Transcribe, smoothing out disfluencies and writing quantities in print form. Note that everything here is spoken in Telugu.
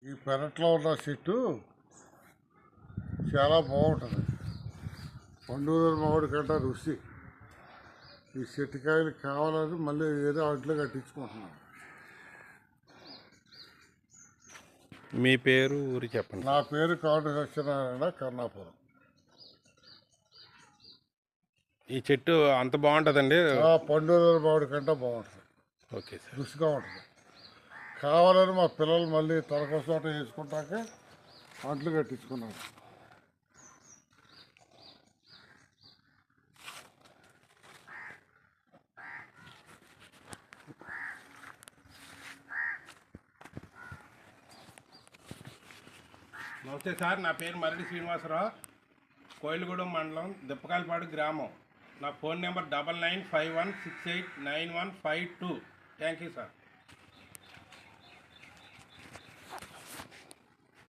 ఈ పెరట్లో ఉన్న చెట్టు చాలా బాగుంటుంది. పండుగ మామిడి కంటే రుచి. ఈ చెట్టుకాయలు కావాలని మళ్ళీ ఏదో అట్లు కట్టించుకుంటున్నాను. మీ పేరు ఊరు చెప్పండి. నా పేరు కాడు సత్యనారాయణ, కర్ణాపురం. ఈ చెట్టు అంత బాగుంటుందండి. పండుగ మామిడి కంటే బాగుంటుంది. Okay sir. రుచిగా ఉంటుంది. కావాలని మా పిల్లలు మళ్ళీ తలకోసోట వేసుకుంటాక అంట్లు కట్టించుకున్నారు. నమస్తే సార్, నా పేరు మరడి శ్రీనివాసరావు, కోయిలగూడెం మండలం, దిప్పకాయలపాడు గ్రామం. నా phone number 9951689152. Thank you sir.